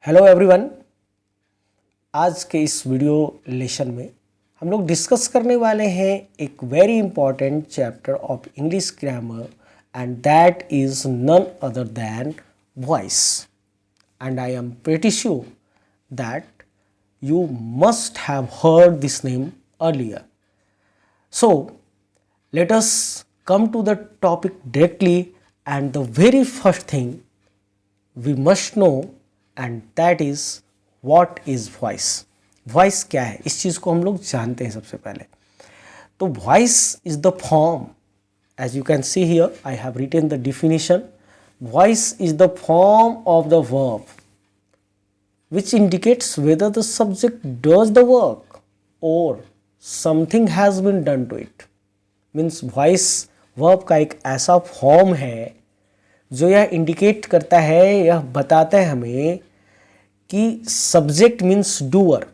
Hello everyone. आज के इस वीडियो लेसन में हम लोग डिस्कस करने वाले हैं एक very important chapter of English grammar and that is none other than voice. And I am pretty sure that you must have heard this name earlier. So let us come to the topic directly, and the very first thing we must know and that is what is voice. Voice क्या है, इस चीज़ को हम लोग जानते हैं सबसे पहले। तो voice is the form, as you can see here I have written the definition. Voice is the form of the verb which indicates whether the subject does the work or something has been done to it. Means voice verb का एक ऐसा form है जो यह indicate करता है, यह बताता है हमें कि सब्जेक्ट मीन्स डूअर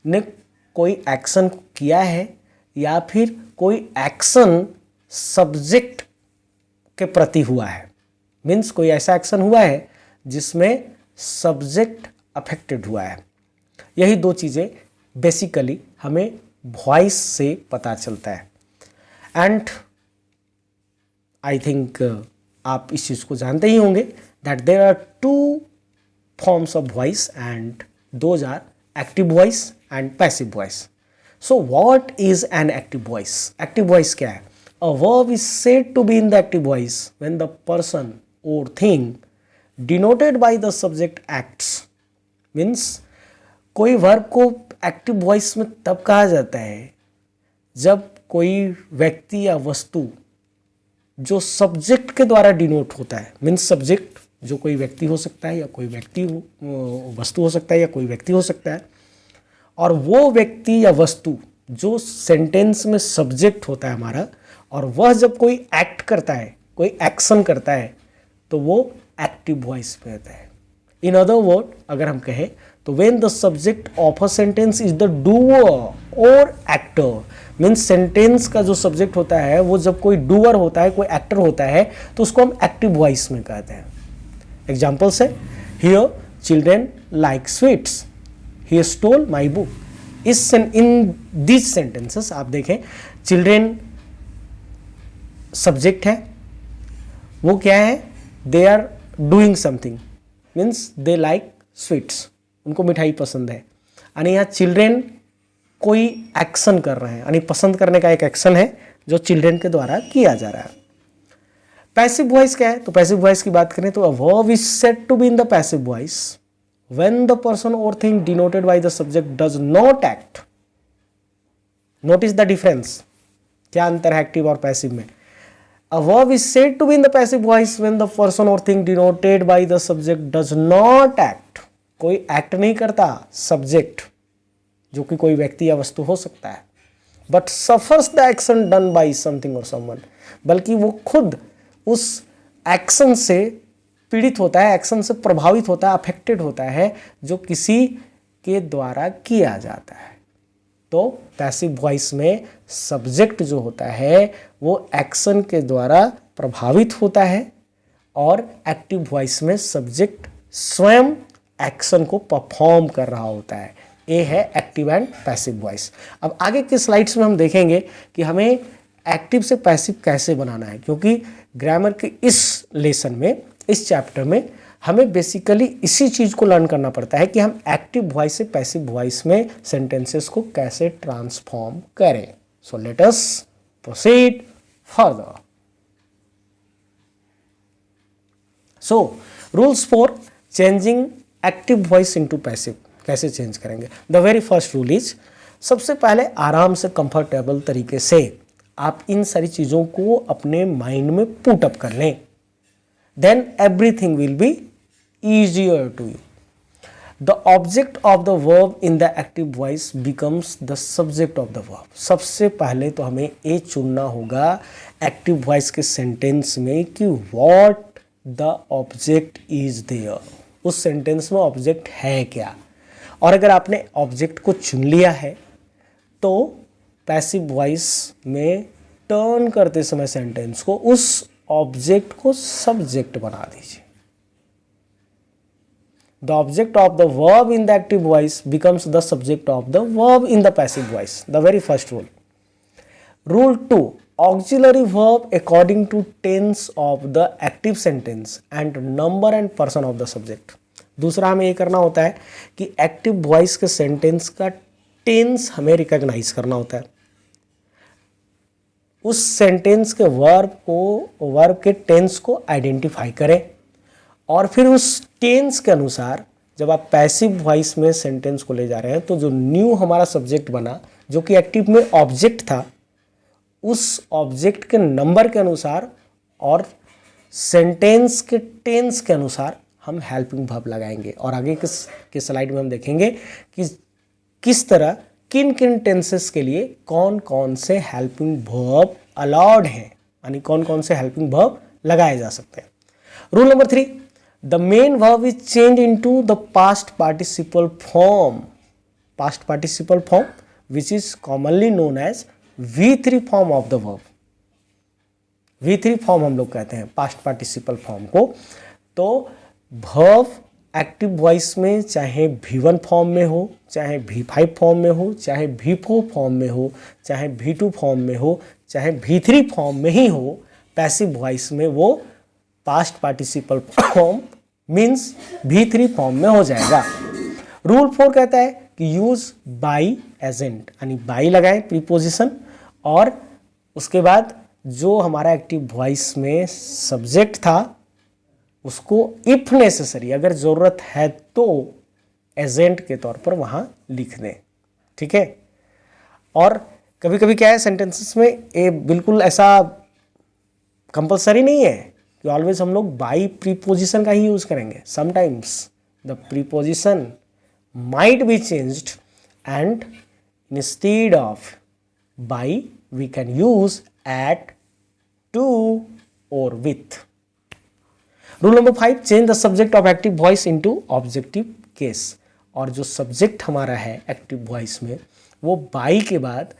ने कोई एक्शन किया है या फिर कोई एक्शन सब्जेक्ट के प्रति हुआ है। मीन्स कोई ऐसा एक्शन हुआ है जिसमें सब्जेक्ट अफेक्टेड हुआ है। यही दो चीज़ें बेसिकली हमें वॉइस से पता चलता है। एंड आई थिंक आप इस चीज़ को जानते ही होंगे that there are two forms of voice and those are active voice and passive voice. So what is an active voice? Active voice क्या है? A verb is said to be in the active voice when the person और thing denoted by the subject acts. Means कोई verb को active voice में तब कहा जाता है जब कोई व्यक्ति या वस्तु जो सब्जेक्ट के द्वारा डिनोट होता है। मीन्स सब्जेक्ट जो कोई व्यक्ति हो सकता है या कोई व्यक्ति वस्तु हो सकता है या कोई व्यक्ति हो सकता है, और वो व्यक्ति या वस्तु जो सेंटेंस में सब्जेक्ट होता है हमारा, और वह जब कोई एक्ट करता है, कोई एक्शन करता है, तो वो एक्टिव वॉइस पे होता है। इन अदर वर्ड अगर हम कहें तो when the subject of a sentence is the doer और एक्टर। मीन्स सेंटेंस का जो सब्जेक्ट होता है वो जब कोई डूअर होता है, कोई एक्टर होता है, तो उसको हम एक्टिव वॉइस में कहते हैं। एग्जाम्पल्स है, here children like sweets, he stole my book. In this sentences आप देखें, चिल्ड्रेन सब्जेक्ट है, वो क्या है? They are doing something, means they like sweets, उनको मिठाई पसंद है। यानी यहाँ चिल्ड्रेन कोई एक्शन कर रहे हैं, यानी पसंद करने का एक एक्शन है जो चिल्ड्रेन के द्वारा किया जा रहा है। पैसिव वॉइस क्या है? तो पैसिव वॉइस की बात करें तो a verb is said to be in the passive voice when the person और thing denoted by the subject does not act. Notice the difference, क्या अंतर है एक्टिव और पैसिव में? A verb is said to be in the passive voice when the person or thing denoted by the subject does not act. कोई act नहीं करता subject, जो कि कोई व्यक्ति या वस्तु हो सकता है, but suffers the action done by something or someone. बल्कि वो खुद उस एक्शन से पीड़ित होता है, एक्शन से प्रभावित होता है, अफेक्टेड होता है, जो किसी के द्वारा किया जाता है। तो पैसिव वॉइस में सब्जेक्ट जो होता है वो एक्शन के द्वारा प्रभावित होता है, और एक्टिव वॉइस में सब्जेक्ट स्वयं एक्शन को परफॉर्म कर रहा होता है। ये है एक्टिव एंड पैसिव वॉइस। अब आगे के स्लाइड्स में हम देखेंगे कि हमें एक्टिव से पैसिव कैसे बनाना है, क्योंकि ग्रामर के इस लेसन में, इस चैप्टर में हमें बेसिकली इसी चीज़ को लर्न करना पड़ता है कि हम एक्टिव वॉइस से पैसिव वॉइस में सेंटेंसेस को कैसे ट्रांसफॉर्म करें। So let us proceed further. So rules for changing active voice into passive, कैसे चेंज करेंगे? The very first rule is, सबसे पहले आराम से कंफर्टेबल तरीके से आप इन सारी चीज़ों को अपने माइंड में पुट अप कर लें, then everything will be easier to you. The object of the verb in the active voice becomes the subject of the verb. सबसे पहले तो हमें ये चुनना होगा एक्टिव वॉइस के सेंटेंस में कि what the object is there. उस सेंटेंस में ऑब्जेक्ट है क्या? और अगर आपने ऑब्जेक्ट को चुन लिया है तो पैसिव वॉइस में टर्न करते समय सेंटेंस को उस ऑब्जेक्ट को सब्जेक्ट बना दीजिए। the object of the verb in the active voice becomes the subject of the verb in the passive voice. The very first rule. Rule 2. Auxiliary verb according to tense of the active sentence and number and person of the subject. दूसरा हमें ये करना होता है कि active voice के sentence का tense हमें रिकॉग्नाइज करना होता है, उस सेंटेंस के वर्ब के टेंस को आइडेंटिफाई करें, और फिर उस टेंस के अनुसार जब आप पैसिव वॉइस में सेंटेंस को ले जा रहे हैं तो जो न्यू हमारा सब्जेक्ट बना जो कि एक्टिव में ऑब्जेक्ट था, उस ऑब्जेक्ट के नंबर के अनुसार और सेंटेंस के टेंस के अनुसार हम हेल्पिंग वर्ब लगाएंगे। और आगे के स्लाइड में हम देखेंगे कि किस तरह किन किन टेंसेस के लिए कौन कौन से हेल्पिंग वर्ब अलाउड हैं, यानी कौन कौन से हेल्पिंग वर्ब लगाए जा सकते हैं। Rule number 3, the main verb is change into the past participle form, past participle form which is commonly known as V3 form of the verb. V3 form हम लोग कहते हैं पास्ट पार्टिसिपल फॉर्म को। तो वर्ब एक्टिव वॉइस में चाहे V1 form में हो, चाहे V5 फॉर्म में हो, चाहे V4 फॉर्म में हो, चाहे V2 फॉर्म में हो, चाहे V3 फॉर्म में ही हो, पैसिव वॉइस में वो past participle form means V3 form में हो जाएगा। रूल 4 कहता है कि यूज बाई एजेंट, यानी बाई लगाएं प्रीपोजिशन, और उसके बाद जो हमारा एक्टिव वॉइस में सब्जेक्ट था उसको इफ नेसेसरी, अगर ज़रूरत है तो एजेंट के तौर पर वहाँ लिख दें। ठीक है। और कभी कभी क्या है सेंटेंसेस में ये बिल्कुल ऐसा कंपलसरी नहीं है कि ऑलवेज हम लोग बाई प्रीपोजिशन का ही यूज़ करेंगे। Sometimes the preposition might be changed and instead of by we can use at, to or with. Rule number 5, change the subject of active voice into objective case। और जो subject हमारा है active voice में वो by के बाद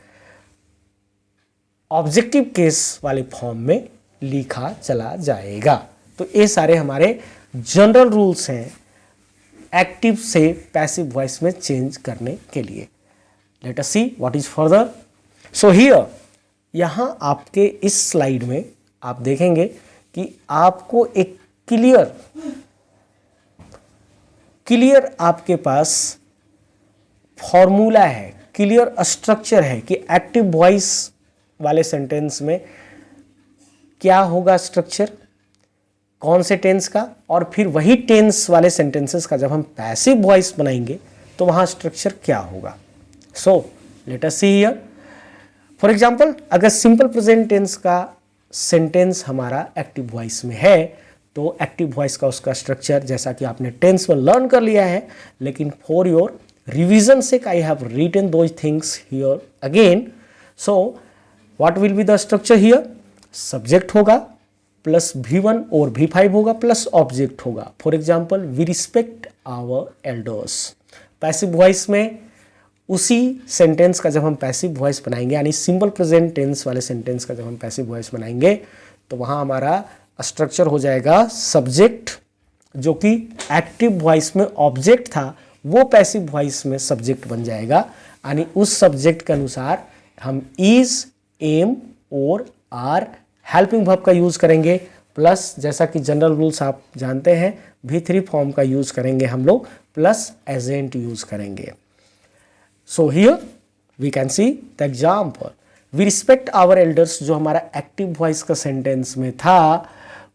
objective case वाले form में लिखा चला जाएगा। तो ये सारे हमारे जनरल रूल्स हैं एक्टिव से पैसिव वॉइस में चेंज करने के लिए। Let us see what is further. So here, यहाँ आपके इस स्लाइड में आप देखेंगे कि आपको एक क्लियर आपके पास फॉर्मूला है, क्लियर स्ट्रक्चर है कि एक्टिव वॉइस वाले सेंटेंस में क्या होगा स्ट्रक्चर, कौन से टेंस का, और फिर वही टेंस वाले सेंटेंसेस का जब हम पैसिव वॉइस बनाएंगे तो वहाँ स्ट्रक्चर क्या होगा। So let us see here. For example, अगर सिंपल प्रेजेंट टेंस का सेंटेंस हमारा एक्टिव वॉइस में है तो एक्टिव वॉइस का उसका स्ट्रक्चर जैसा कि आपने टेंस में लर्न कर लिया है, लेकिन for your revision sake I have written those things here again. So what will be the structure here, subject होगा प्लस V1 और V5 होगा प्लस ऑब्जेक्ट होगा। For example, we respect our elders. Passive voice में उसी sentence का जब हम passive voice बनाएंगे, यानी सिंपल प्रेजेंट टेंस वाले सेंटेंस का जब हम पैसिव वॉइस बनाएंगे तो वहाँ हमारा स्ट्रक्चर हो जाएगा सब्जेक्ट, जो कि एक्टिव वॉइस में ऑब्जेक्ट था वो पैसिव वॉइस में सब्जेक्ट बन जाएगा, यानी उस सब्जेक्ट के अनुसार हम इज, एम और आर हेल्पिंग वर्ब का यूज़ करेंगे, प्लस जैसा कि जनरल रूल्स आप जानते हैं V3 फॉर्म का यूज़ करेंगे हम लोग, प्लस एजेंट यूज़ करेंगे। So here we can see the example, we respect our elders जो हमारा एक्टिव वॉइस का सेंटेंस में था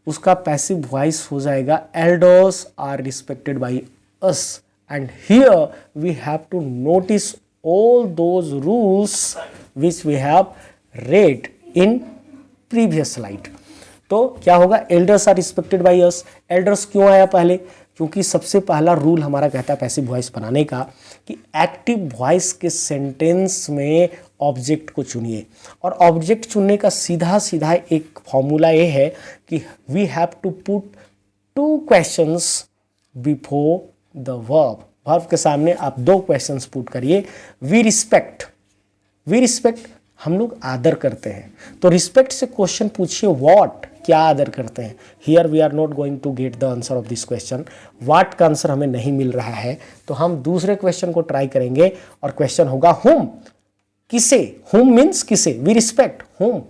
उसका पैसिव वॉइस हो जाएगा elders are respected by us, and here we have to notice all those rules which we have read in previous slide. तो क्या होगा, elders are respected by us. Elders क्यों आया पहले, क्योंकि सबसे पहला रूल हमारा कहता है पैसिव वॉइस बनाने का कि एक्टिव वॉइस के सेंटेंस में ऑब्जेक्ट को चुनिए, और ऑब्जेक्ट चुनने का सीधा सीधा एक फॉर्मूला ये है कि we have to put 2 questions before the verb. Verb के सामने आप 2 क्वेश्चंस पुट करिए। वी रिस्पेक्ट हम लोग आदर करते हैं, तो रिस्पेक्ट से क्वेश्चन पूछिए व्हाट, क्या आदर करते हैं। Here we are not going to get the answer of this question, what का आंसर हमें नहीं मिल रहा है, तो हम दूसरे क्वेश्चन को ट्राई करेंगे और क्वेश्चन होगा हुम, किसे, हुम मीन्स किसे, we respect whom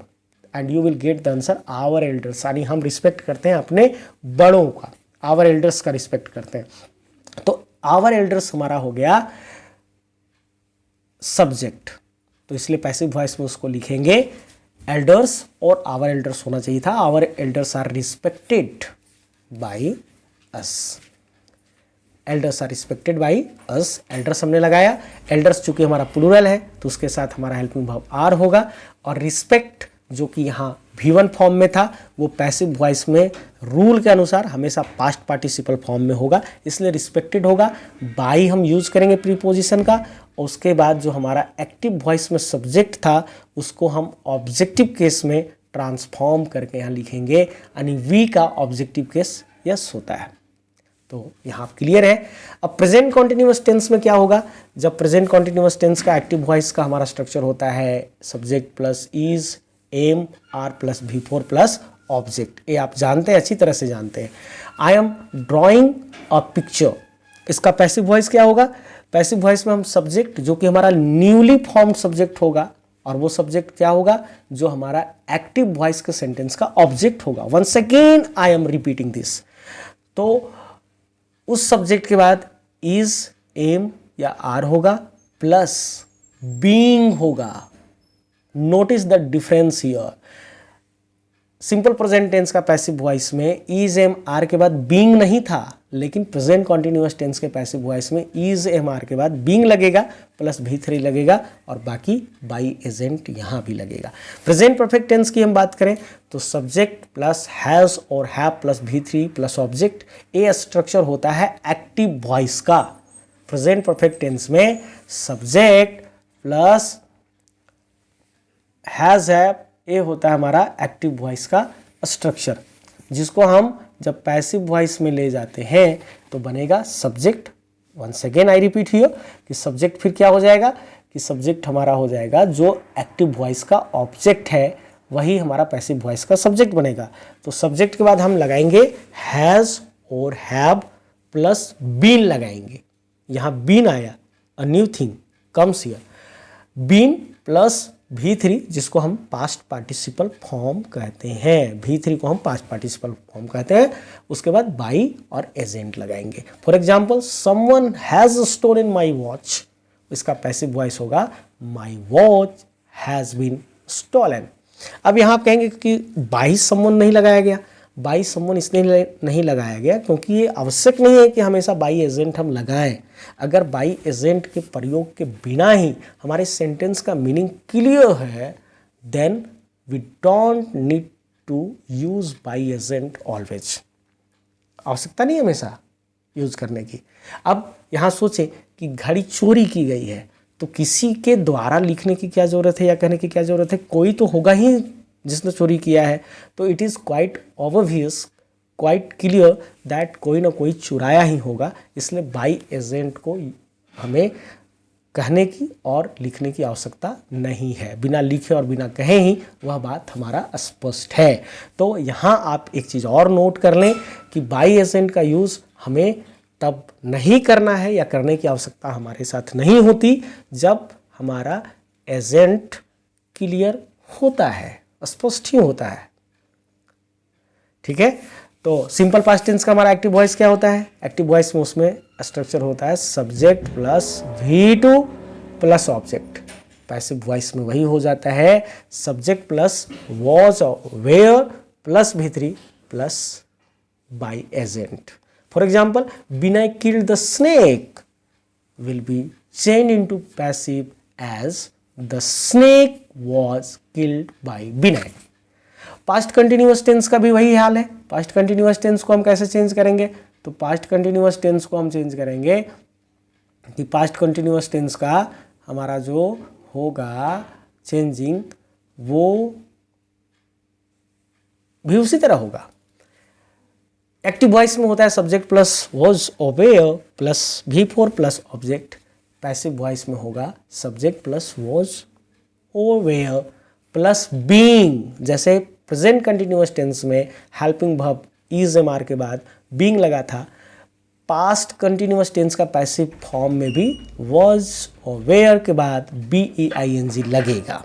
and you will get the answer our elders, यानी हम रिस्पेक्ट करते हैं अपने बड़ों का, आवर एल्डर्स का रिस्पेक्ट करते हैं। तो आवर एल्डर्स हमारा हो गया सब्जेक्ट, तो इसलिए पैसिव वॉइस में उसको लिखेंगे एल्डर्स, और आवर एल्डर्स होना चाहिए था, our elders are respected by us, elders are respected by us, elders हमने लगाया, एल्डर्स चूंकि हमारा प्लूरल है तो उसके साथ हमारा हेल्पिंग वर्ब आर होगा, और रिस्पेक्ट जो कि यहाँ V1 फॉर्म में था वो पैसिव वॉइस में रूल के अनुसार हमेशा पास्ट पार्टिसिपल फॉर्म में होगा, इसलिए रिस्पेक्टेड होगा। बाई हम यूज करेंगे प्रीपोजिशन का, और उसके बाद जो हमारा एक्टिव वॉइस में सब्जेक्ट था उसको हम ऑब्जेक्टिव केस में ट्रांसफॉर्म करके यहाँ लिखेंगे, यानी वी का ऑब्जेक्टिव केस यस होता है। तो यहाँ क्लियर है। अब प्रेजेंट कॉन्टिन्यूअस टेंस में क्या होगा, जब प्रेजेंट कॉन्टिन्यूअस टेंस का एक्टिव वॉइस का हमारा स्ट्रक्चर होता है subject plus is, am, are plus V4 plus object, ये आप जानते हैं, अच्छी तरह से जानते हैं। I am drawing a picture, इसका पैसिव वॉइस क्या होगा, पैसिव वॉइस में हम सब्जेक्ट जो कि हमारा न्यूली फॉर्म्ड सब्जेक्ट होगा, और वो सब्जेक्ट क्या होगा जो हमारा एक्टिव वॉइस के सेंटेंस का ऑब्जेक्ट होगा। Once again I am repeating this, तो उस सब्जेक्ट के बाद इज, एम या आर होगा प्लस बीइंग होगा। Notice the difference here, simple present tense का पैसिव वॉइस में इज, एम, आर के बाद बीइंग नहीं था, लेकिन प्रेजेंट कॉन्टिन्यूअस टेंस के पैसिव वॉइस में इज, एम, आर के बाद बीइंग लगेगा प्लस V3 लगेगा, और बाकी बाई एजेंट यहाँ भी लगेगा। प्रेजेंट परफेक्ट टेंस की हम बात करें तो सब्जेक्ट प्लस हैज और have plus V3 plus object, ये स्ट्रक्चर होता है एक्टिव वॉइस का। प्रेजेंट परफेक्ट टेंस में सब्जेक्ट प्लस हैज, हैव, ये होता है हमारा एक्टिव वॉइस का स्ट्रक्चर, जिसको हम जब पैसिव वॉइस में ले जाते हैं तो बनेगा subject. Once again I repeat here कि सब्जेक्ट फिर क्या हो जाएगा कि सब्जेक्ट हमारा हो जाएगा जो एक्टिव वॉइस का ऑब्जेक्ट है, वही हमारा पैसिव वॉइस का सब्जेक्ट बनेगा। तो सब्जेक्ट के बाद हम लगाएंगे हैज और हैव प्लस बीन लगाएंगे। यहाँ बीन आया, a new thing comes here, been plus V3 जिसको हम पास्ट पार्टिसिपल फॉर्म कहते हैं, V3 को हम पास्ट पार्टिसिपल फॉर्म कहते हैं। उसके बाद बाई और एजेंट लगाएंगे। For example someone has stolen my watch, इसका पैसिव वॉइस होगा my watch has been stolen. अब यहाँ आप कहेंगे कि बाई समवन नहीं लगाया गया, बाई समवन इसलिए नहीं लगाया गया क्योंकि ये आवश्यक नहीं है कि हमेशा बाई एजेंट हम लगाएं। अगर बाई एजेंट के प्रयोग के बिना ही हमारे सेंटेंस का मीनिंग क्लियर है, then we don't need to use by agent always. आवश्यकता नहीं है हमेशा यूज करने की। अब यहाँ सोचें कि घड़ी चोरी की गई है, तो किसी के द्वारा लिखने की क्या ज़रूरत है या कहने की क्या ज़रूरत है, कोई तो होगा ही जिसने चोरी किया है। तो it is quite obvious, quite clear that कोई ना कोई चुराया ही होगा। इसलिए बाई एजेंट को हमें कहने की और लिखने की आवश्यकता नहीं है, बिना लिखे और बिना कहे ही वह बात हमारा स्पष्ट है। तो यहाँ आप एक चीज़ और नोट कर लें कि बाई एजेंट का यूज़ हमें तब नहीं करना है या करने की आवश्यकता हमारे साथ नहीं होती जब हमारा एजेंट क्लियर होता है, स्पष्ट ही होता है। ठीक है, तो सिंपल पास्ट टेंस का हमारा एक्टिव वॉइस क्या होता है, एक्टिव वॉइस में उसमें स्ट्रक्चर होता है subject plus V2 plus object. Passive voice में वही हो जाता है सब्जेक्ट प्लस वॉज और were plus V3 plus by agent. For example Binay killed the snake will be changed into passive as the snake was killed by Binay। Past continuous tense का भी वही हाल है। पास्ट कंटिन्यूअस टेंस को हम कैसे change करेंगे, तो past continuous tense को हम चेंज करेंगे कि पास्ट कंटिन्यूअस टेंस का हमारा जो होगा चेंजिंग वो भी उसी तरह होगा। एक्टिव वॉइस में होता है सब्जेक्ट प्लस वॉज और were plus V4 plus object. Passive voice में होगा सब्जेक्ट प्लस वॉज और वेयर प्लस बीइंग। जैसे प्रेजेंट कंटिन्यूअस टेंस में helping verb is am are के बाद बीइंग लगा था, पास्ट कंटिन्यूअस टेंस का पैसिव फॉर्म में भी वॉज और वेयर के बाद BEING लगेगा।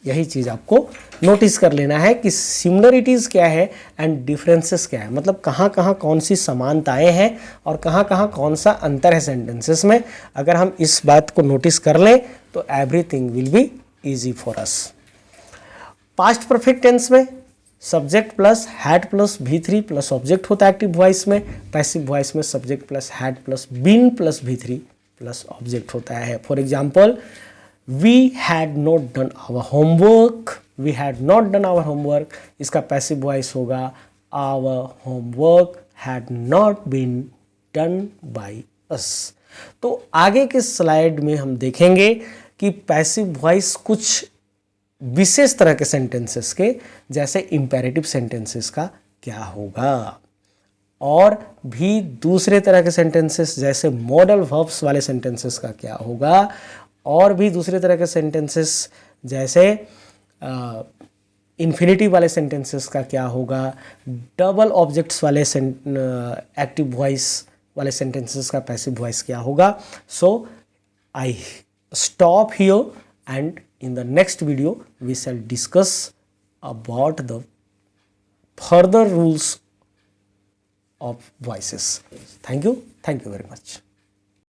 यही चीज़ आपको नोटिस कर लेना है कि सिमिलरिटीज़ क्या है एंड डिफरेंसेस क्या है, मतलब कहाँ कहाँ कौन सी समानताएं हैं और कहाँ कहाँ कौन सा अंतर है सेंटेंसेस में। अगर हम इस बात को नोटिस कर लें तो everything will be easy for us. Past perfect tense में subject plus had plus V3 plus object होता है एक्टिव वॉइस में। पैसिव वॉइस में subject plus had plus been plus V3 plus object होता है। For example, we had not done our homework, we had not done our homework, इसका passive voice होगा our homework had not been done by us. तो आगे के slide में हम देखेंगे कि पैसिव वॉइस कुछ विशेष तरह के सेंटेंसेस के जैसे इंपेरेटिव सेंटेंसेस का क्या होगा, और भी दूसरे तरह के सेंटेंसेस जैसे मॉडल वर्ब्स वाले सेंटेंसेस का क्या होगा, और भी दूसरे तरह के सेंटेंसेस जैसे इन्फिनिटिव वाले सेंटेंसेस का क्या होगा, डबल ऑब्जेक्ट्स वाले एक्टिव वॉइस वाले सेंटेंसेस का पैसिव वॉइस क्या होगा। So I stop here and in the next video we shall discuss about the further rules of voices. Thank you very much.